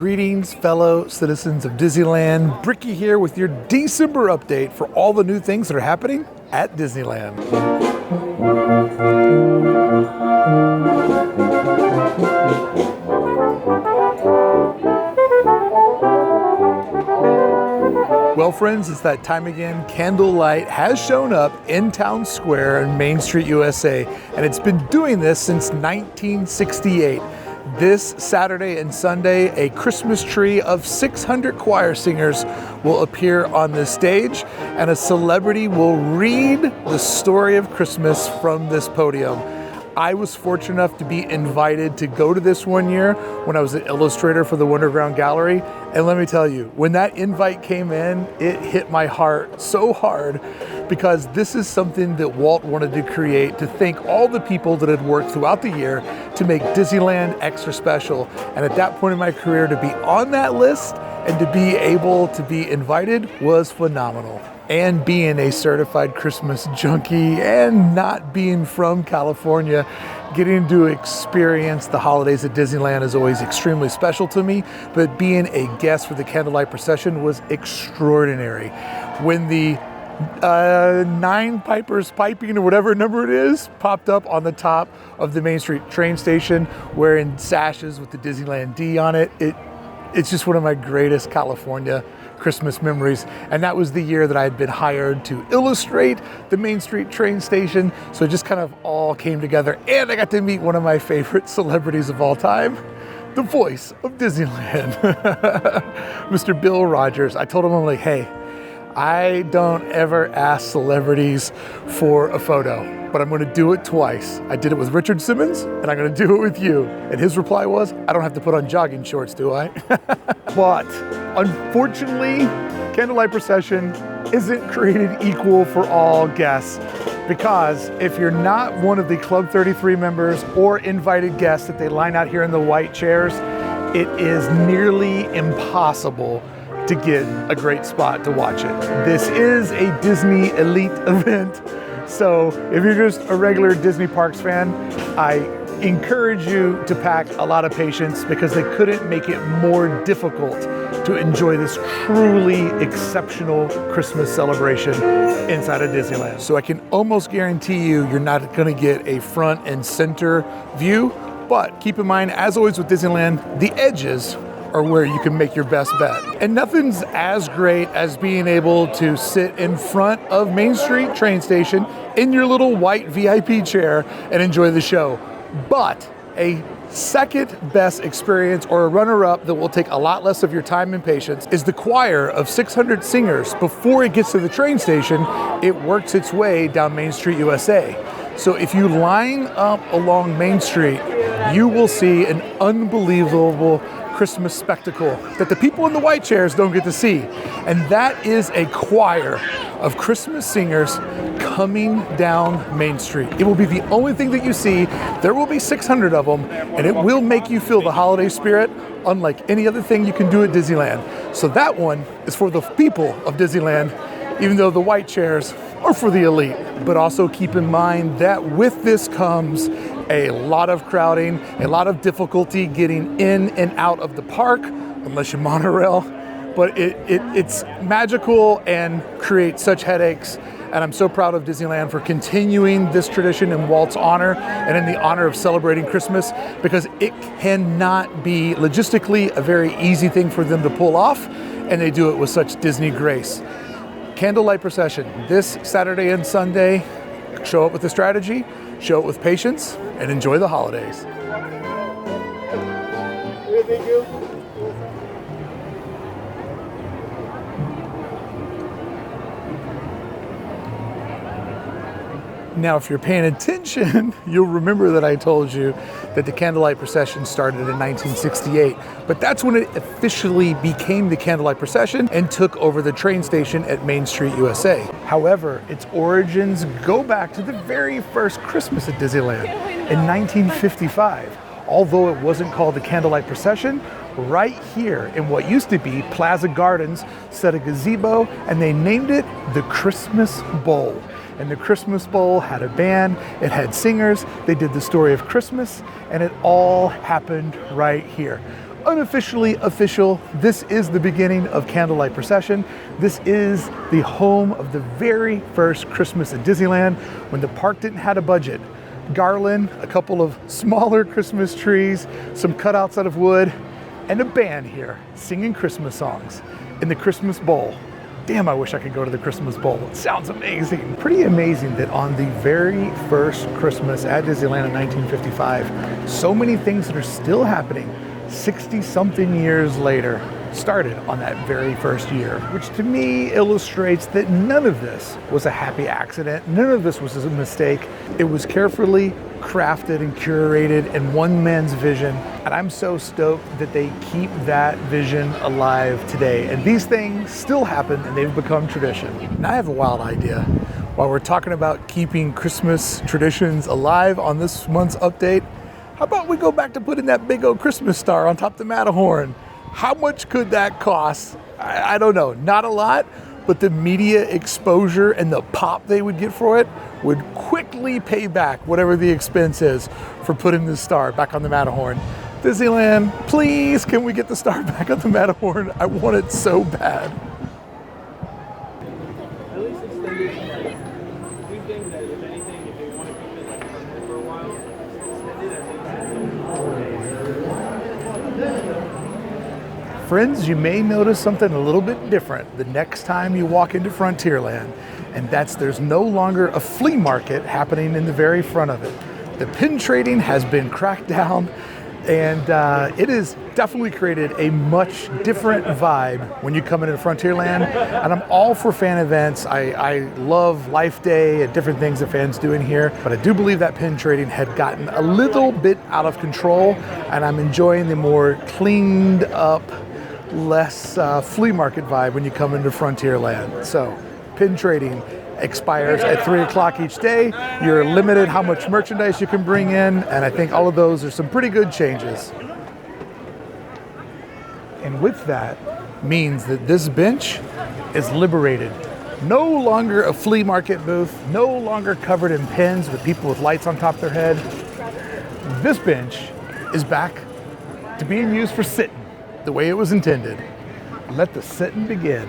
Greetings, fellow citizens of Disneyland. Brickey here with your December update for all the new things that are happening at Disneyland. Well, friends, it's that time again. Candlelight has shown up in Town Square in Main Street, USA, and it's been doing this since 1968. This Saturday and Sunday, a Christmas tree of 600 choir singers will appear on the stage, and a celebrity will read the story of Christmas from this podium. I was fortunate enough to be invited to go to this one year when I was an illustrator for the Wonderground Gallery. And let me tell you, when that invite came in, it hit my heart so hard, because this is something that Walt wanted to create to thank all the people that had worked throughout the year to make Disneyland extra special. And at that point in my career, to be on that list and to be able to be invited was phenomenal. And being a certified Christmas junkie and not being from California, getting to experience the holidays at Disneyland is always extremely special to me, but being a guest for the Candlelight Procession was extraordinary. When the 9 pipers piping, or whatever number it is, popped up on the top of the Main Street train station wearing sashes with the Disneyland D on it, it's just one of my greatest California Christmas memories. And that was the year that I had been hired to illustrate the Main Street train station. So it just kind of all came together, and I got to meet one of my favorite celebrities of all time, the voice of Disneyland, Mr. Bill Rogers. I told him, I'm like, hey, I don't ever ask celebrities for a photo, but I'm going to do it twice. I did it with Richard Simmons, and I'm going to do it with you. And his reply was, I don't have to put on jogging shorts, do I? But unfortunately, Candlelight Procession isn't created equal for all guests, because if you're not one of the Club 33 members or invited guests that they line out here in the white chairs, it is nearly impossible to get a great spot to watch it. This is a Disney Elite event, so if you're just a regular Disney Parks fan, I encourage you to pack a lot of patience, because they couldn't make it more difficult to enjoy this truly exceptional Christmas celebration inside of Disneyland. So I can almost guarantee you're not gonna get a front and center view, but keep in mind, as always with Disneyland, the edges are where you can make your best bet. And nothing's as great as being able to sit in front of Main Street train station in your little white VIP chair and enjoy the show. But a second best experience, or a runner-up that will take a lot less of your time and patience, is the choir of 600 singers. Before it gets to the train station, it works its way down Main Street, USA. So if you line up along Main Street, you will see an unbelievable Christmas spectacle that the people in the white chairs don't get to see. And that is a choir of Christmas singers coming down Main Street. It will be the only thing that you see. There will be 600 of them, and it will make you feel the holiday spirit unlike any other thing you can do at Disneyland. So that one is for the people of Disneyland, even though the white chairs are for the elite. But also keep in mind that with this comes a lot of crowding, a lot of difficulty getting in and out of the park, unless you monorail. But it's magical and creates such headaches. And I'm so proud of Disneyland for continuing this tradition in Walt's honor and in the honor of celebrating Christmas, because it cannot be logistically a very easy thing for them to pull off, and they do it with such Disney grace. Candlelight Procession this Saturday and Sunday. Show up with a strategy, show it with patience, and enjoy the holidays. Thank you. Now, if you're paying attention, you'll remember that I told you that the Candlelight Procession started in 1968, but that's when it officially became the Candlelight Procession and took over the train station at Main Street, USA. However, its origins go back to the very first Christmas at Disneyland in 1955. Although it wasn't called the Candlelight Procession, right here in what used to be Plaza Gardens set a gazebo, and they named it the Christmas Bowl. And the Christmas Bowl had a band, it had singers, they did the story of Christmas, and it all happened right here. unofficially official. This is the beginning of Candlelight Procession. This is the home of the very first Christmas at Disneyland when the park didn't have a budget. Garland, a couple of smaller Christmas trees, some cutouts out of wood, and a band here singing Christmas songs in the Christmas Bowl. Damn, I wish I could go to the Christmas Bowl. It sounds amazing. Pretty amazing that on the very first Christmas at Disneyland in 1955, so many things that are still happening 60-something years later started on that very first year, which to me illustrates that none of this was a happy accident. None of this was a mistake. It was carefully crafted and curated in one man's vision. And I'm so stoked that they keep that vision alive today. And these things still happen and they've become tradition. Now I have a wild idea. While we're talking about keeping Christmas traditions alive on this month's update, how about we go back to putting that big old Christmas star on top of the Matterhorn? How much could that cost? I don't know, not a lot, but the media exposure and the pop they would get for it would quickly pay back whatever the expense is for putting the star back on the Matterhorn. Disneyland, please, can we get the star back on the Matterhorn? I want it so bad. At least extended tonight. We think that if anything, if they want to keep it like permanent for a while, extended at least. Friends, you may notice something a little bit different the next time you walk into Frontierland, and that's there's no longer a flea market happening in the very front of it. The pin trading has been cracked down, and it has definitely created a much different vibe when you come into Frontierland, and I'm all for fan events. I love Life Day and different things that fans do in here, but I do believe that pin trading had gotten a little bit out of control, and I'm enjoying the more cleaned up, less flea market vibe when you come into Frontierland. So pin trading expires at 3 o'clock each day. You're limited how much merchandise you can bring in, and I think all of those are some pretty good changes. And with that means that this bench is liberated. No longer a flea market booth, no longer covered in pins with people with lights on top of their head. This bench is back to being used for sitting the way it was intended. Let the sitting begin.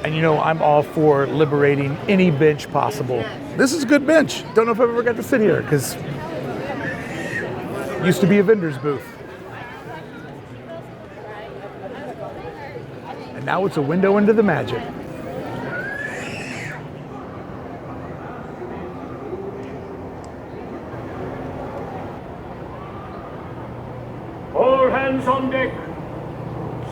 And you know, I'm all for liberating any bench possible. This is a good bench. Don't know if I've ever got to sit here because it used to be a vendor's booth. And now it's a window into the magic. All hands on deck.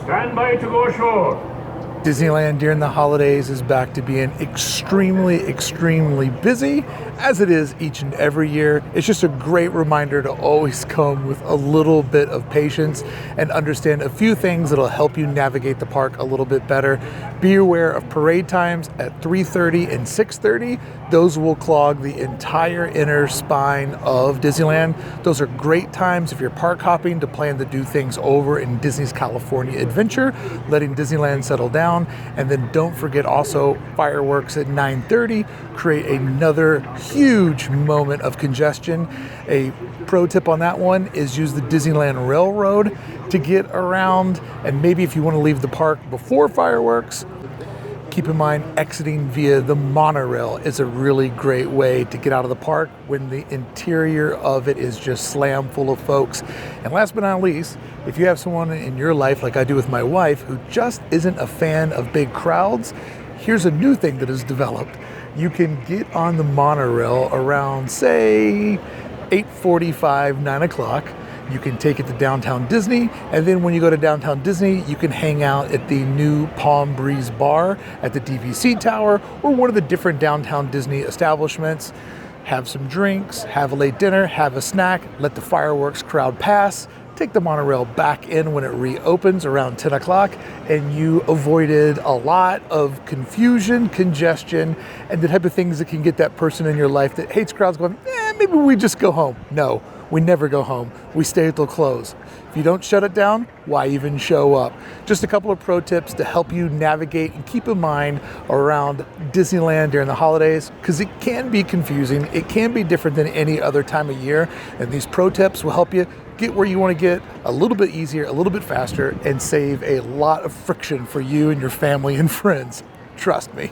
Stand by to go ashore. Disneyland during the holidays is back to being extremely, extremely busy, as it is each and every year. It's just a great reminder to always come with a little bit of patience and understand a few things that'll help you navigate the park a little bit better. Be aware of parade times at 3:30 and 6:30. Those will clog the entire inner spine of Disneyland. Those are great times if you're park hopping to plan to do things over in Disney's California Adventure, letting Disneyland settle down. And then don't forget also fireworks at 9:30 create another huge moment of congestion. A pro tip on that one is use the Disneyland Railroad to get around, and maybe if you want to leave the park before fireworks, keep in mind exiting via the monorail is a really great way to get out of the park when the interior of it is just slam full of folks. And last but not least, if you have someone in your life like I do with my wife who just isn't a fan of big crowds, here's a new thing that has developed. You can get on the monorail around, say, 8:45, 9 o'clock. You can take it to downtown Disney, and then when you go to downtown Disney, you can hang out at the new Palm Breeze Bar at the DVC Tower or one of the different downtown Disney establishments. Have some drinks, have a late dinner, have a snack, let the fireworks crowd pass, take the monorail back in when it reopens around 10 o'clock, and you avoided a lot of confusion, congestion, and the type of things that can get that person in your life that hates crowds going, maybe we just go home. No. we never go home. We stay till close. If you don't shut it down, why even show up? Just a couple of pro tips to help you navigate and keep in mind around Disneyland during the holidays, because it can be confusing. It can be different than any other time of year. And these pro tips will help you get where you want to get a little bit easier, a little bit faster, and save a lot of friction for you and your family and friends. Trust me.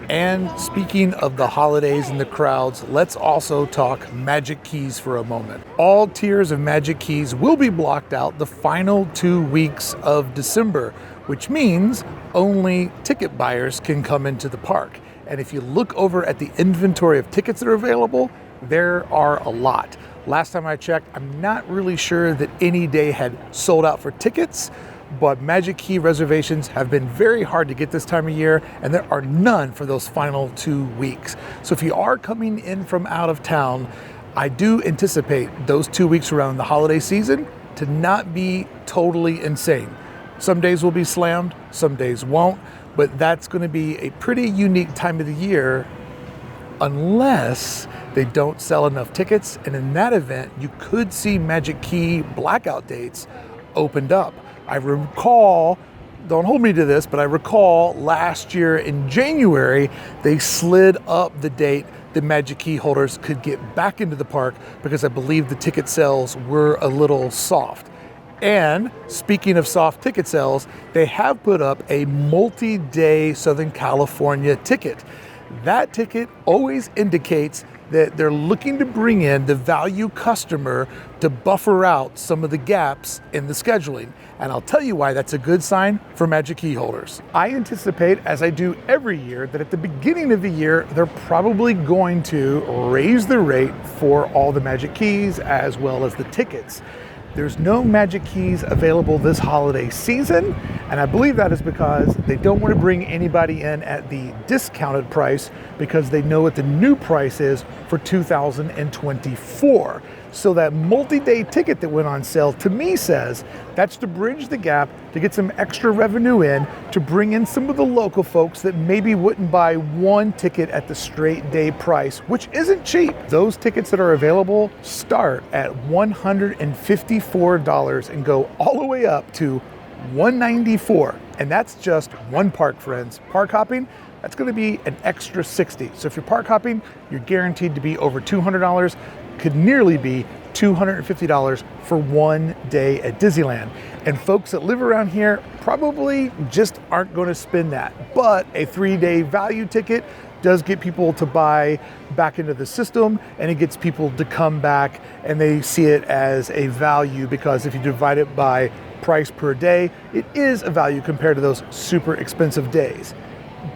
And speaking of the holidays and the crowds, let's also talk Magic Keys for a moment. All tiers of Magic Keys will be blocked out the final 2 weeks of December, which means only ticket buyers can come into the park. And if you look over at the inventory of tickets that are available, there are a lot. Last time I checked, I'm not really sure that any day had sold out for tickets, but Magic Key reservations have been very hard to get this time of year, and there are none for those final 2 weeks. So if you are coming in from out of town, I do anticipate those 2 weeks around the holiday season to not be totally insane. Some days will be slammed, some days won't, but that's going to be a pretty unique time of the year unless they don't sell enough tickets. And in that event, you could see Magic Key blackout dates opened up. I recall, don't hold me to this, but I recall last year in January, they slid up the date that Magic Key holders could get back into the park because I believe the ticket sales were a little soft. And speaking of soft ticket sales, they have put up a multi-day Southern California ticket. That ticket always indicates that they're looking to bring in the value customer to buffer out some of the gaps in the scheduling. And I'll tell you why that's a good sign for Magic Key holders. I anticipate, as I do every year, that at the beginning of the year, they're probably going to raise the rate for all the Magic Keys as well as the tickets. There's no Magic Keys available this holiday season, and I believe that is because they don't want to bring anybody in at the discounted price because they know what the new price is for 2024. So that multi-day ticket that went on sale to me says that's to bridge the gap, to get some extra revenue in, to bring in some of the local folks that maybe wouldn't buy one ticket at the straight day price, which isn't cheap. Those tickets that are available start at $154 and go all the way up to $194. And that's just one park, friends. Park hopping, that's going to be an extra $60. So if you're park hopping, you're guaranteed to be over $200. Could nearly be $250 for 1 day at Disneyland. And folks that live around here probably just aren't going to spend that. But a 3-day value ticket does get people to buy back into the system, and it gets people to come back, and they see it as a value because if you divide it by price per day, it is a value compared to those super expensive days.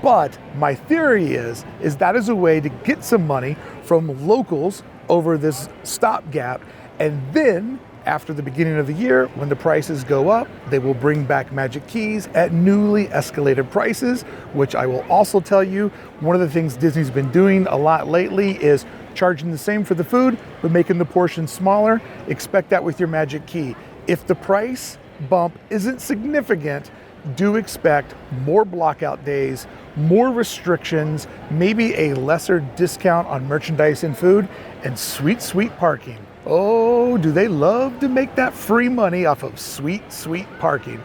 But my theory is that is a way to get some money from locals over this stopgap, and then after the beginning of the year, when the prices go up, they will bring back Magic Keys at newly escalated prices, which I will also tell you, one of the things Disney's been doing a lot lately is charging the same for the food, but making the portions smaller. Expect that with your Magic Key. If the price bump isn't significant, do expect more blockout days, more restrictions, maybe a lesser discount on merchandise and food, and sweet, sweet parking. Oh, do they love to make that free money off of sweet, sweet parking.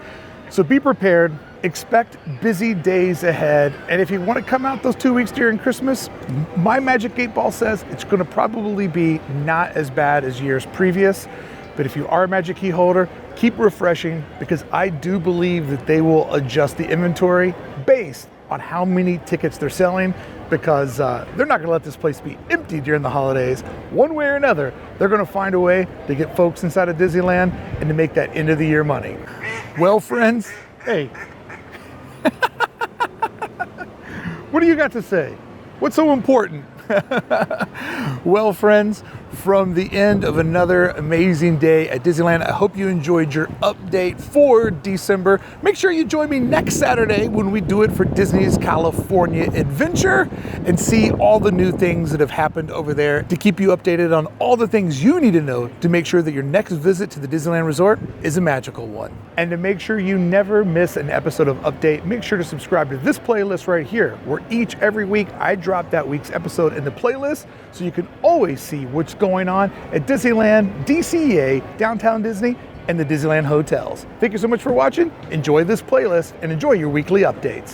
So be prepared, expect busy days ahead, and if you want to come out those 2 weeks during Christmas, my Magic 8 Ball says it's going to probably be not as bad as years previous. But if you are a Magic Key holder, keep refreshing because I do believe that they will adjust the inventory based on how many tickets they're selling because they're not going to let this place be empty during the holidays. One way or another, they're going to find a way to get folks inside of Disneyland and to make that end of the year money. Well, friends, hey, what do you got to say? What's so important? Well, friends, from the end of another amazing day at Disneyland. I hope you enjoyed your update for December. Make sure you join me next Saturday when we do it for Disney's California Adventure and see all the new things that have happened over there to keep you updated on all the things you need to know to make sure that your next visit to the Disneyland Resort is a magical one. And to make sure you never miss an episode of Update, make sure to subscribe to this playlist right here, where every week I drop that week's episode in the playlist so you can always see what's going on at Disneyland, DCEA, Downtown Disney, and the Disneyland hotels. Thank you so much for watching. Enjoy this playlist and enjoy your weekly updates.